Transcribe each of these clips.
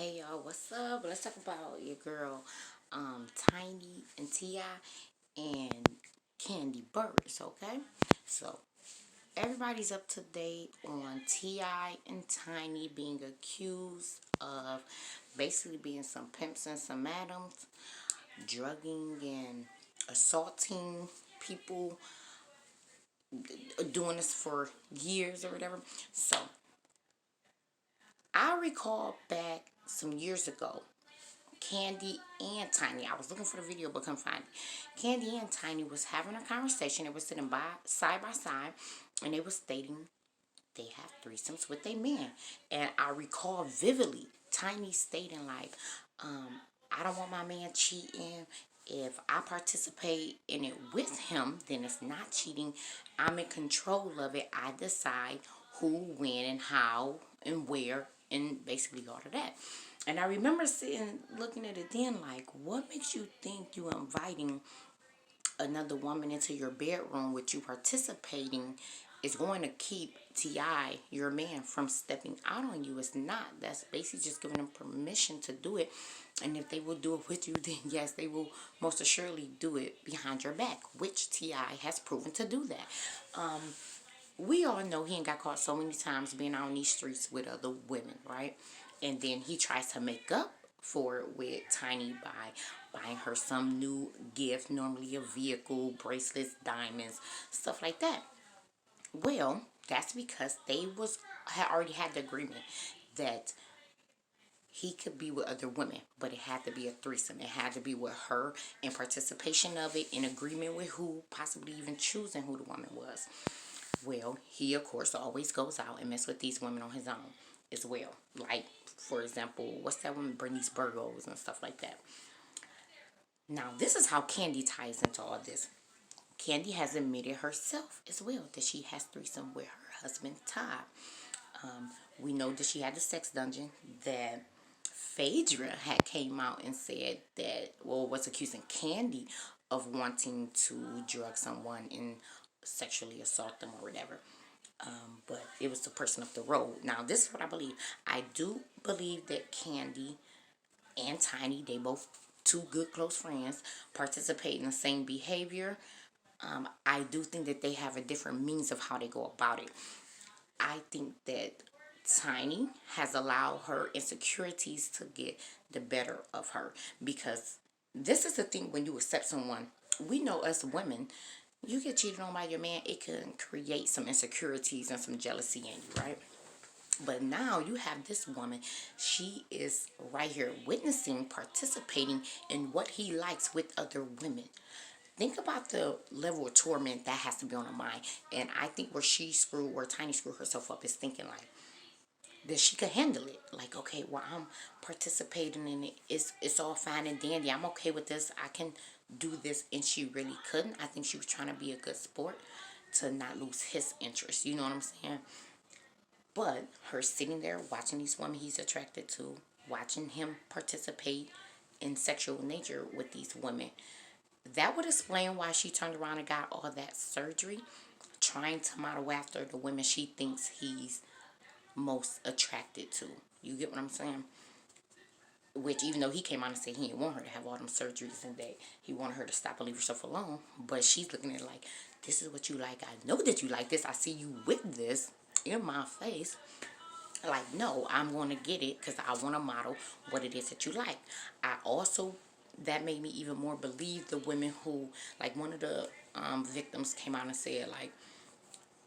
Hey y'all, what's up? Let's talk about your girl, Tiny and Ti and Kandi Burrus, okay? So everybody's up to date on Ti and Tiny being accused of basically being some pimps and some madams, drugging and assaulting people, doing this for years or whatever. So I recall back some years ago, Kandi and Tiny. I was looking for the video but couldn't find it. Kandi and Tiny was having a conversation. They were sitting by side, and they were stating they have threesomes with their man. And I recall vividly Tiny stating like, I don't want my man cheating. If I participate in it with him, then it's not cheating. I'm in control of it. I decide who, when, and how, and where, and basically all of that. And I remember sitting, looking at it then, like, what makes you think you inviting another woman into your bedroom with you participating is going to keep T.I., your man, from stepping out on you? It's not. That's basically just giving them permission to do it. And if they will do it with you, then yes, they will most assuredly do it behind your back, which T.I. has proven to do that. We all know he ain't got caught so many times being out on these streets with other women, right? And then he tries to make up for it with Tiny by buying her some new gift, normally a vehicle, bracelets, diamonds, stuff like that. Well, that's because they had already had the agreement that he could be with other women, but it had to be a threesome. It had to be with her in participation of it, in agreement with who, possibly even choosing who the woman was. Well, he, of course, always goes out and mess with these women on his own as well. Like, for example, what's that woman, Bernice Burgos and stuff like that. Now, this is how Kandi ties into all this. Kandi has admitted herself as well that she has threesome with her husband, Todd. We know that she had the sex dungeon, that Phaedra had came out and said that, well, was accusing Kandi of wanting to drug someone and sexually assault them or whatever. But it was the person up the road. Now, this is what I believe. I do believe that Kandi and Tiny, they both two good close friends, participate in the same behavior. I do think that they have a different means of how they go about it. I think that Tiny has allowed her insecurities to get the better of her, because this is the thing. When you accept someone, we know us women, you get cheated on by your man, it can create some insecurities and some jealousy in you, right? But now you have this woman, she is right here witnessing, participating in what he likes with other women. Think about the level of torment that has to be on her mind. And I think where Tiny screwed herself up is thinking like that she could handle it. Like, okay, well, I'm participating in it. It's all fine and dandy. I'm okay with this. I can do this. And she really couldn't. I think she was trying to be a good sport to not lose his interest. You know what I'm saying? But her sitting there watching these women he's attracted to, watching him participate in sexual nature with these women, that would explain why she turned around and got all that surgery, trying to model after the women she thinks he's most attracted to. You get what I'm saying? Which, even though he came out and said he didn't want her to have all them surgeries and that he wanted her to stop and leave herself alone, but she's looking at it like, this is what you like. I know that you like this. I see you with this in my face. Like, no, I'm going to get it because I want to model what it is that you like. I also, that made me even more believe the women who, like, one of the victims came out and said, like,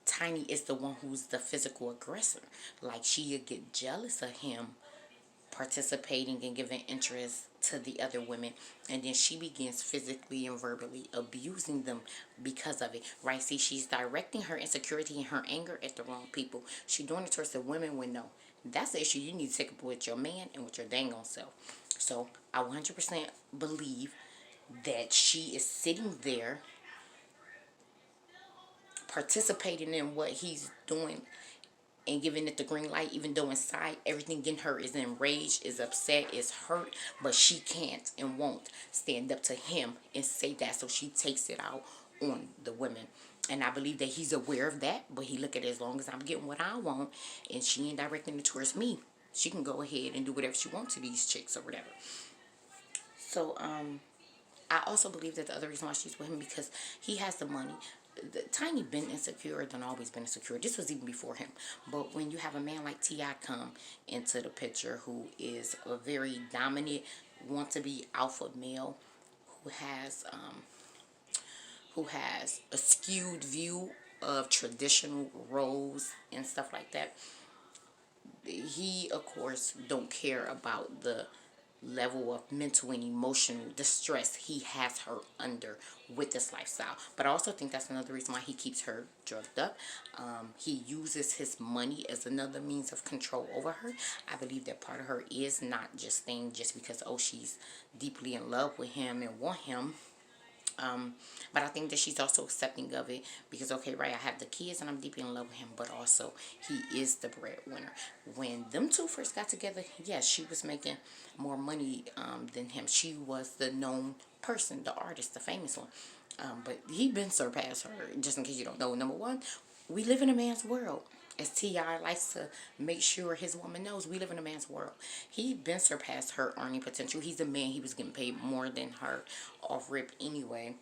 Tiny is the one who's the physical aggressor. Like, she'd get jealous of him participating and giving interest to the other women, and then she begins physically and verbally abusing them because of it, right? See, she's directing her insecurity and her anger at the wrong people. She's doing it towards the women when no, that's the issue you need to take up with your man and with your dang on self. So I 100% believe that she is sitting there participating in what he's doing and giving it the green light, even though inside everything in her is enraged, is upset, is hurt, but she can't and won't stand up to him and say that, so she takes it out on the women. And I believe that he's aware of that, but he look at it, as long as I'm getting what I want and she ain't directing it towards me, she can go ahead and do whatever she wants to these chicks or whatever. So, I also believe that the other reason why she's with him because he has the money. Tiny been insecure, done always been insecure. This was even before him. But when you have a man like T.I. come into the picture who is a very dominant, want to be alpha male, who has a skewed view of traditional roles and stuff like that, he of course don't care about the level of mental and emotional distress he has her under with this lifestyle. But I also think that's another reason why he keeps her drugged up. He uses his money as another means of control over her. I believe that part of her is not just staying just because, oh, she's deeply in love with him and want him. But I think that she's also accepting of it because, okay, right, I have the kids and I'm deeply in love with him, but also he is the breadwinner. When them two first got together, yes, she was making more money than him. She was the known person, the artist, the famous one. But he been surpassed her, just in case you don't know. Number one, we live in a man's world. As T.I. likes to make sure his woman knows, we live in a man's world. He been surpassed her earning potential. He's a man. He was getting paid more than her off rip anyway.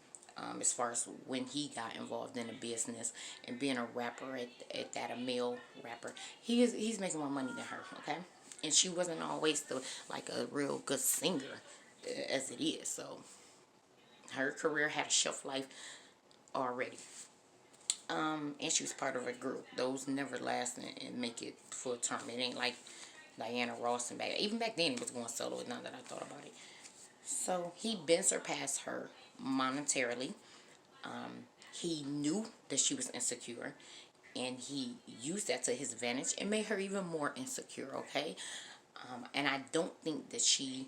As far as when he got involved in the business and being a rapper at that, a male rapper, he's making more money than her, okay? And she wasn't always like a real good singer as it is. So her career had a shelf life already. And she was part of a group. Those never last and make it full term. It ain't like Diana Ross and even back then it was going solo. Now that I thought about it, so he been surpassed her monetarily. He knew that she was insecure, and he used that to his advantage and made her even more insecure. Okay, and I don't think that she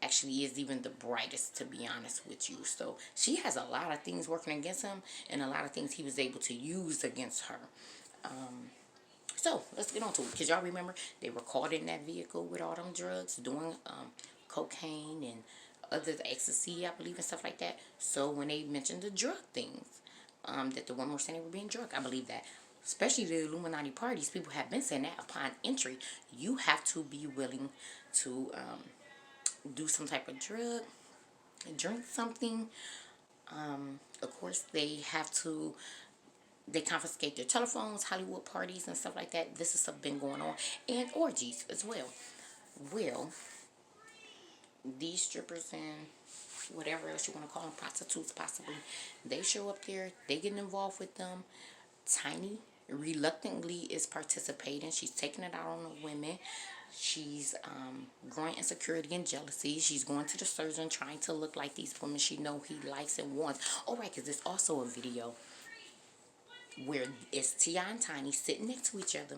actually is even the brightest, to be honest with you. So she has a lot of things working against him and a lot of things he was able to use against her. So let's get on to it, because y'all remember they were caught in that vehicle with all them drugs, doing cocaine and other ecstasy, I believe, and stuff like that. So when they mentioned the drug things, that the women were saying they were being drugged, I believe that. Especially the Illuminati parties, people have been saying that upon entry, you have to be willing to do some type of drug, drink something. Of course, they confiscate their telephones, Hollywood parties and stuff like that. This is stuff been going on. And orgies as well. Well, these strippers and whatever else you want to call them, prostitutes possibly, they show up there, they getting involved with them. Tiny reluctantly is participating. She's taking it out on the women. She's growing insecurity and jealousy. She's going to the surgeon trying to look like these women she know he likes and wants. Oh, right, because there's also a video where it's T.I. and Tiny sitting next to each other.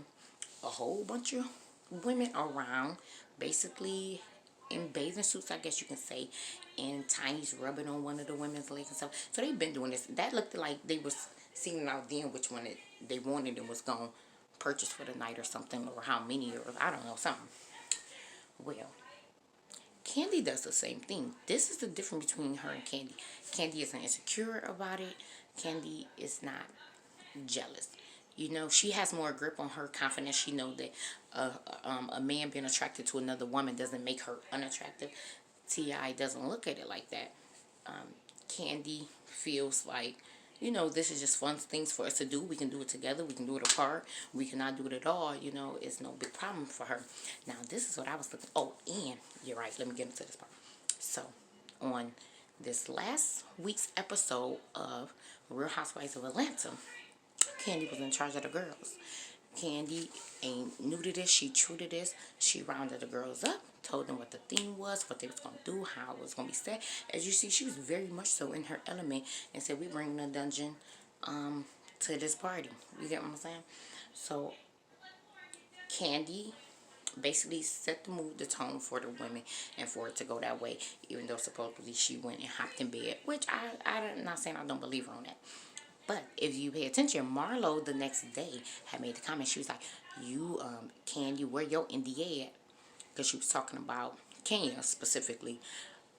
A whole bunch of women around, basically in bathing suits, I guess you can say. And Tiny's rubbing on one of the women's legs and stuff. So they've been doing this. That looked like they was seeing out then which one they wanted and was going to purchase for the night or something, or how many, or I don't know, something. Well, Kandi does the same thing. This is the difference between her and Kandi. Kandi isn't insecure about it. Kandi is not jealous. You know, she has more grip on her confidence. She knows that a man being attracted to another woman doesn't make her unattractive. T.I. doesn't look at it like that. Kandi feels like, you know, this is just fun things for us to do. We can do it together. We can do it apart. We cannot do it at all. You know, it's no big problem for her. Now, this is what I was looking. Oh, and you're right. Let me get into this part. So, on this last week's episode of Real Housewives of Atlanta, Kandi was in charge of the girls. Kandi ain't new to this. She true to this. She rounded the girls up, told them what the theme was, what they was going to do, how it was going to be set. As you see, she was very much so in her element and said, we bring the dungeon to this party. You get what I'm saying? So, Kandi basically set the mood, the tone for the women and for it to go that way, even though supposedly she went and hopped in bed, which I'm not saying I don't believe her on that. But if you pay attention, Marlo the next day had made the comment. She was like, you, Kandi, where your NDA at? Because she was talking about Kenya specifically,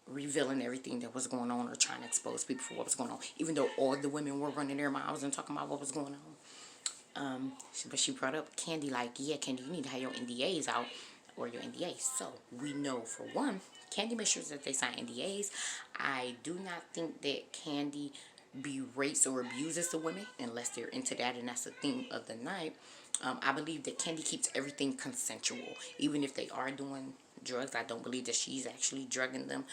revealing everything that was going on or trying to expose people for what was going on. Even though all the women were running their mouths and talking about what was going on. But she brought up Kandi like, yeah, Kandi, you need to have your NDAs out. or your NDAs. So we know, for one, Kandi makes sure that they sign NDAs. I do not think that Kandi berates or abuses the women unless they're into that, and that's the theme of the night. I believe that Kandi keeps everything consensual. Even if they are doing drugs, I don't believe that she's actually drugging them.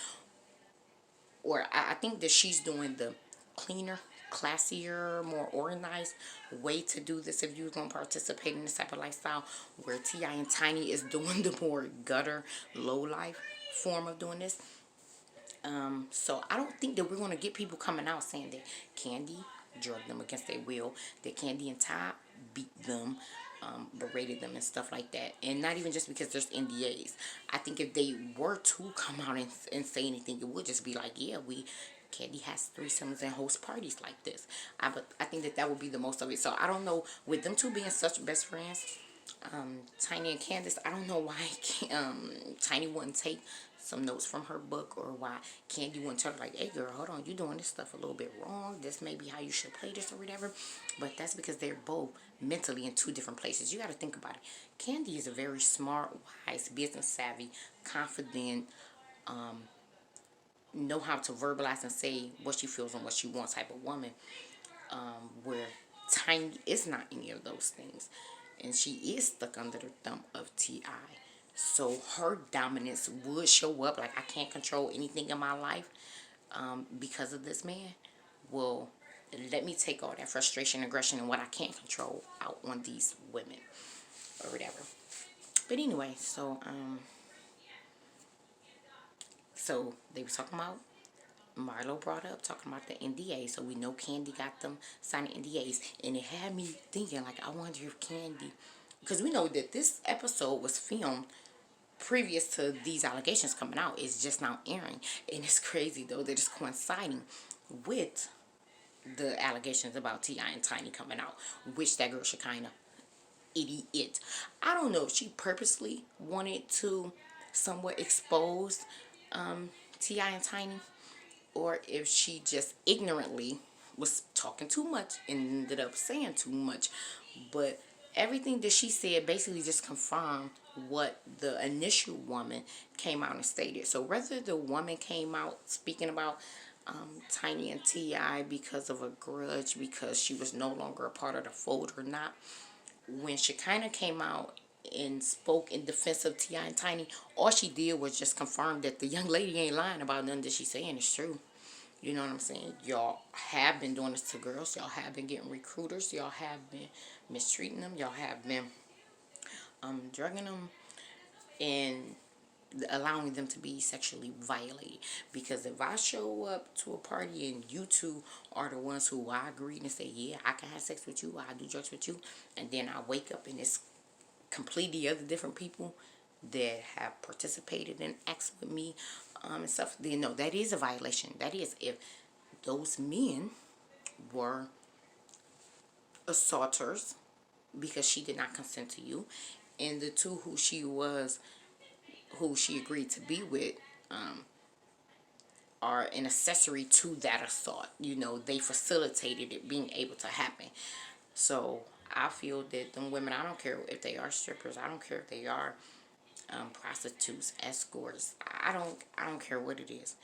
Or I think that she's doing the cleaner, classier, more organized way to do this if you're going to participate in this type of lifestyle, where T.I. and Tiny is doing the more gutter, low life form of doing this. So I don't think that we're going to get people coming out saying that Kandi drugged them against their will, that Kandi and Ty beat them, berated them and stuff like that. And not even just because there's NDAs. I think if they were to come out and say anything, it would just be like, yeah, Kandi has threesomes and host parties like this. I think that would be the most of it. So I don't know, with them two being such best friends, Tiny and Candace, I don't know why Tiny wouldn't take some notes from her book, or why Kandi wouldn't tell her, like, hey girl, hold on, you're doing this stuff a little bit wrong, this may be how you should play this or whatever. But that's because they're both mentally in two different places. You got to think about it. Kandi is a very smart, wise, business savvy, confident, know how to verbalize and say what she feels and what she wants type of woman, where Tiny is not any of those things, and she is stuck under the thumb of T.I. So her dominance would show up, like, I can't control anything in my life because of this man. Well, let me take all that frustration, aggression, and what I can't control out on these women or whatever. But anyway, so they were talking about, Marlo brought up talking about the NDA, so we know Kandi got them signing NDAs, and it had me thinking, like, I wonder if Kandi, because we know that this episode was filmed previous to these allegations coming out. It's just now airing, and it's crazy though that it's coinciding with the allegations about T.I. and Tiny coming out, which that girl should kind of idiot. I don't know if she purposely wanted to somewhat expose T.I. and Tiny, or if she just ignorantly was talking too much and ended up saying too much. But everything that she said basically just confirmed what the initial woman came out and stated. So whether the woman came out speaking about Tiny and T.I. because of a grudge, because she was no longer a part of the fold or not, when Shekinah came out and spoke in defense of T.I. and Tiny, all she did was just confirm that the young lady ain't lying about nothing that she's saying. It's true. You know what I'm saying? Y'all have been doing this to girls. Y'all have been getting recruiters. Y'all have been mistreating them. Y'all have been drugging them and allowing them to be sexually violated. Because if I show up to a party and you two are the ones who I agree and say, yeah, I can have sex with you, I do drugs with you, and then I wake up and it's completely other different people that have participated in acts with me and stuff, then no, that is a violation. That is, if those men were assaulters because she did not consent to you, and the two who she agreed to be with are an accessory to that assault. You know, they facilitated it being able to happen. So I feel that them women, I don't care if they are strippers, I don't care if they are prostitutes, escorts, I don't care what it is.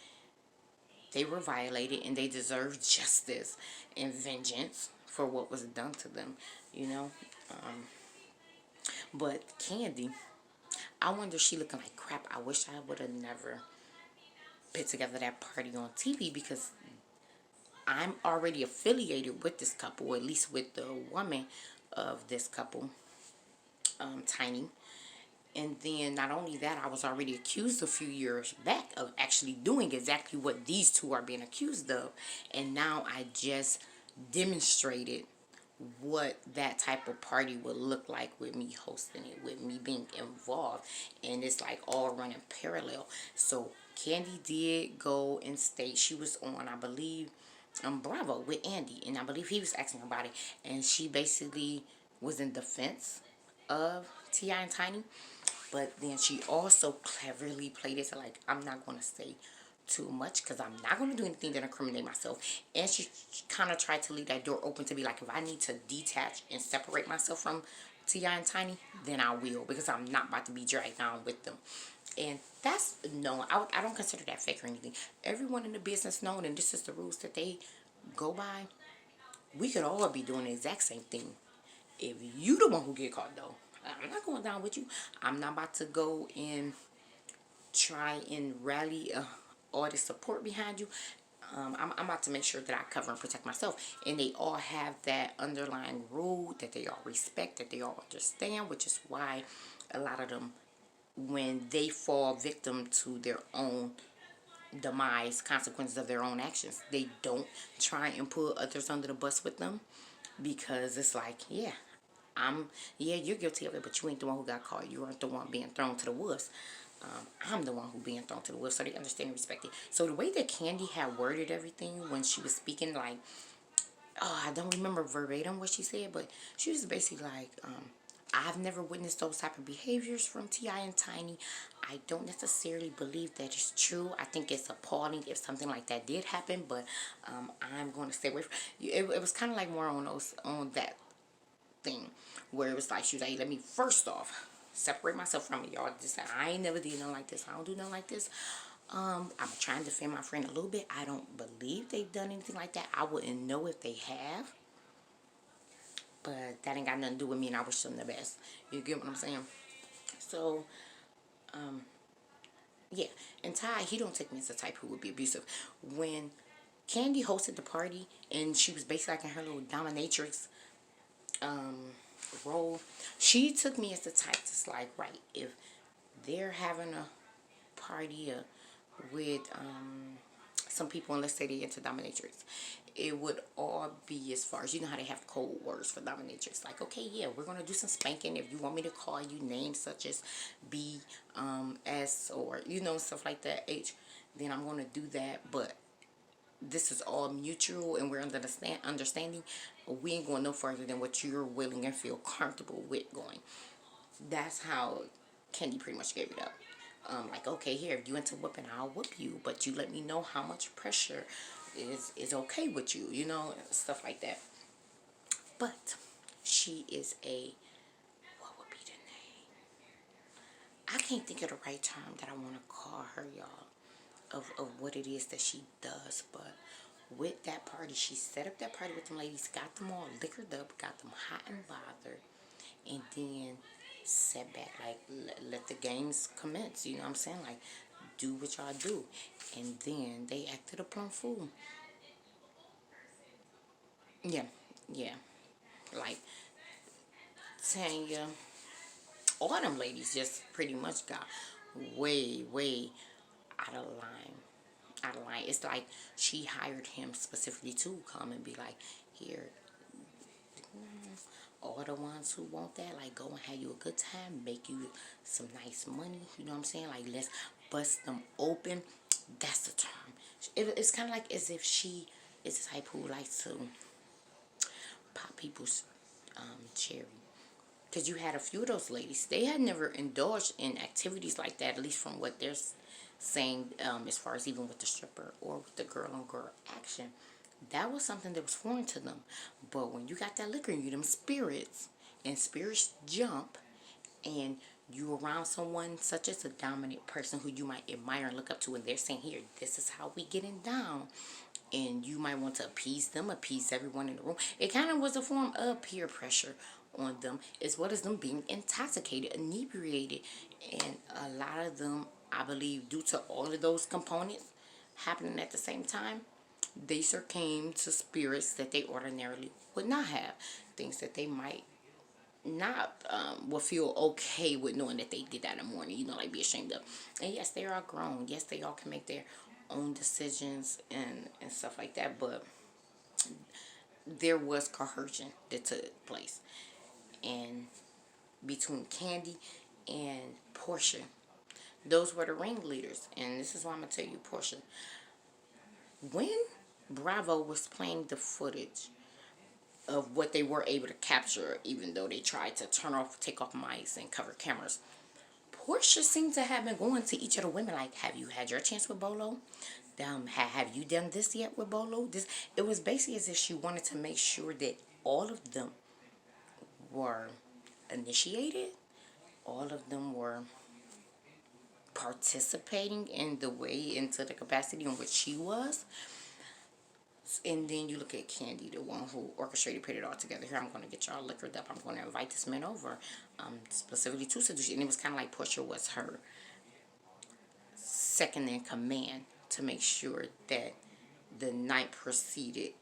They were violated and they deserve justice and vengeance for what was done to them, you know. But Kandi, I wonder, she looking like crap. I wish I would have never put together that party on TV, because I'm already affiliated with this couple, or at least with the woman of this couple, Tiny. And then not only that, I was already accused a few years back of actually doing exactly what these two are being accused of. And now I just demonstrated what that type of party would look like with me hosting it, with me being involved. And it's like all running parallel. So Kandi did go and state, she was on, I believe, Bravo with Andy. And I believe he was asking about it. And she basically was in defense of T.I. and Tiny. But then she also cleverly played it to, like, I'm not going to say too much because I'm not going to do anything that incriminate myself. And she kind of tried to leave that door open to be like, if I need to detach and separate myself from T.I. and Tiny, then I will, because I'm not about to be dragged down with them. And that's, no, I don't consider that fake or anything. Everyone in the business known, and this is the rules that they go by. We could all be doing the exact same thing. If you the one who get caught, though, I'm not going down with you. I'm not about to go and try and rally all the support behind you. I'm about to make sure that I cover and protect myself. And they all have that underlying rule that they all respect, that they all understand, which is why a lot of them, when they fall victim to their own demise, consequences of their own actions, they don't try and pull others under the bus with them, because it's like, yeah, you're guilty of it, but you ain't the one who got caught. You aren't the one being thrown to the wolves. I'm the one who being thrown to the wolves, so they understand and respect it. So the way that Kandi had worded everything when she was speaking, like, I don't remember verbatim what she said, but she was basically like, I've never witnessed those type of behaviors from T.I. and Tiny. I don't necessarily believe that is true. I think it's appalling if something like that did happen, but I'm going to stay away from it. It was kind of like more on that thing, where it was like, she was like, let me first off separate myself from it, y'all. Just I ain't never did nothing like this. I don't do nothing like this. I'm trying to defend my friend a little bit. I don't believe they've done anything like that. I wouldn't know if they have, but that ain't got nothing to do with me, and I wish them the best. You get what I'm saying? So, yeah. And Ty, he don't take me as the type who would be abusive. When Kandi hosted the party, and she was basically like in her little dominatrix role, she took me as the type that's like, right, if they're having a party with some people, and let's say they into dominatrix, it would all be as far as, you know how they have code words for dominatrix, like, okay, yeah, we're gonna do some spanking. If you want me to call you names such as B, S, or stuff like that, H, then I'm gonna do that. But this is all mutual, and we're under the understanding. We ain't going no further than what you're willing and feel comfortable with going. That's how Kandi pretty much gave it up. Like, okay, here, if you into whooping, I'll whoop you, but you let me know how much pressure is okay with you, stuff like that. But she is what would be the name? I can't think of the right term that I want to call her, y'all, of what it is that she does. But with that party, she set up that party with them ladies, got them all liquored up, got them hot and bothered, and then set back, like, let the games commence. You know what I'm saying? Like, do what y'all do. And then they acted a plumb fool. Yeah, yeah. Like, Tanya, all them ladies just pretty much got way, way out of line. Out of line. It's like she hired him specifically to come and be like, here, all the ones who want that, like, go and have you a good time, make you some nice money, you know what I'm saying? Like, let's bust them open. That's the term. It's kind of like as if she is the type who likes to pop people's cherry. Because you had a few of those ladies, they had never indulged in activities like that, at least from what they're saying, as far as even with the stripper or with the girl on girl action. That was something that was foreign to them. But when you got that liquor in you, them spirits, and spirits jump, and you around someone such as a dominant person who you might admire and look up to, and they're saying, here, this is how we getting down, and you might want to appease them, appease everyone in the room. It kind of was a form of peer pressure on them, as well as them being intoxicated, inebriated. And a lot of them, I believe, due to all of those components happening at the same time, they succumb to spirits that they ordinarily would not have. Things that they might not will feel okay with knowing that they did that in the morning, like be ashamed of. And yes, they are grown. Yes, they all can make their own decisions and stuff like that. But there was coercion that took place. And between Kandi and Portia, those were the ringleaders. And this is why I'm going to tell you, Portia, when Bravo was playing the footage of what they were able to capture, even though they tried to take off mics and cover cameras, Portia seemed to have been going to each of the women like, have you had your chance with Bolo? Have you done this yet with Bolo? It was basically as if she wanted to make sure that all of them were initiated. All of them were participating in the way, into the capacity in which she was. And then you look at Kandi, the one who orchestrated, put it all together. Here, I'm going to get y'all liquored up. I'm going to invite this man over, specifically to seduce. And it was kind of like Portia was her second in command to make sure that the night proceeded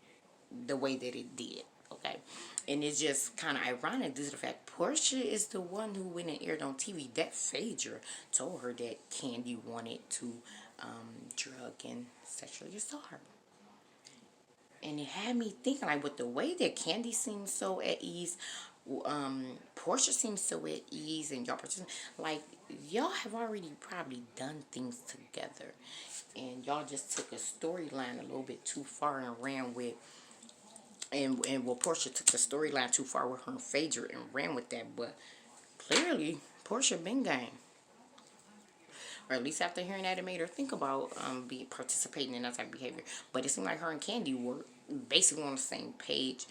the way that it did. Okay. And it's just kind of ironic due to the fact Portia is the one who went and aired on TV. That Phaedra told her that Kandi wanted to drug and sexually assault her. And it had me thinking, like, with the way that Kandi seems so at ease, Portia seems so at ease, and y'all, like, y'all have already probably done things together, and y'all just took a storyline a little bit too far and ran with, and well, Portia took the storyline too far with her and Phaedra and ran with that, but clearly, Portia been game. Or at least after hearing that, it made her think about participating in that type of behavior. But it seemed like her and Kandi were basically on the same page,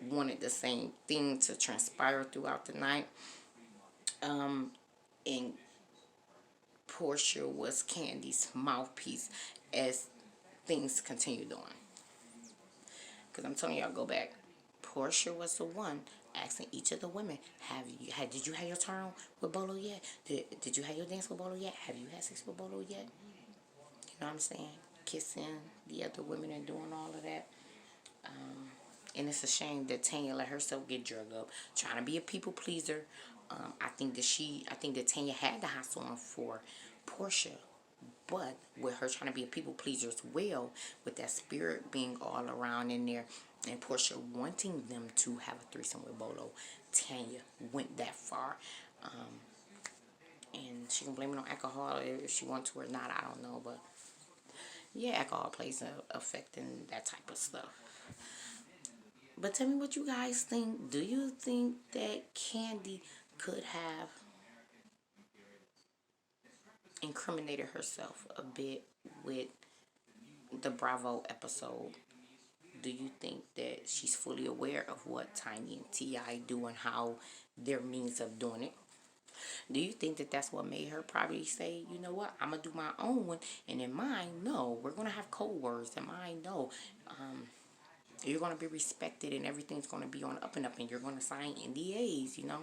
wanted the same thing to transpire throughout the night. And Portia was Candy's mouthpiece as things continued on. Because I'm telling y'all, go back. Portia was the one asking each of the women, did you have your turn with Bolo yet? Did you have your dance with Bolo yet? Have you had sex with Bolo yet? You know what I'm saying? Kissing the other women and doing all of that. And it's a shame that Tanya let herself get drugged up, trying to be a people pleaser. I think that Tanya had the house on for Portia, but with her trying to be a people pleaser as well, with that spirit being all around in there, and Portia wanting them to have a threesome with Bolo, Tanya went that far. And she can blame it on alcohol if she wants to or not, I don't know, but yeah, alcohol plays an effect in that type of stuff. But tell me what you guys think. Do you think that Kandi could have incriminated herself a bit with the Bravo episode? Do you think that she's fully aware of what Tiny and T.I. do and how their means of doing it? Do you think that that's what made her probably say, you know what, I'm going to do my own one, and in mine, no, we're going to have code words, in mine, no, you're going to be respected and everything's going to be on up and up, and you're going to sign NDAs, you know?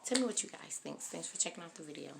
Tell me what you guys think. Thanks for checking out the video.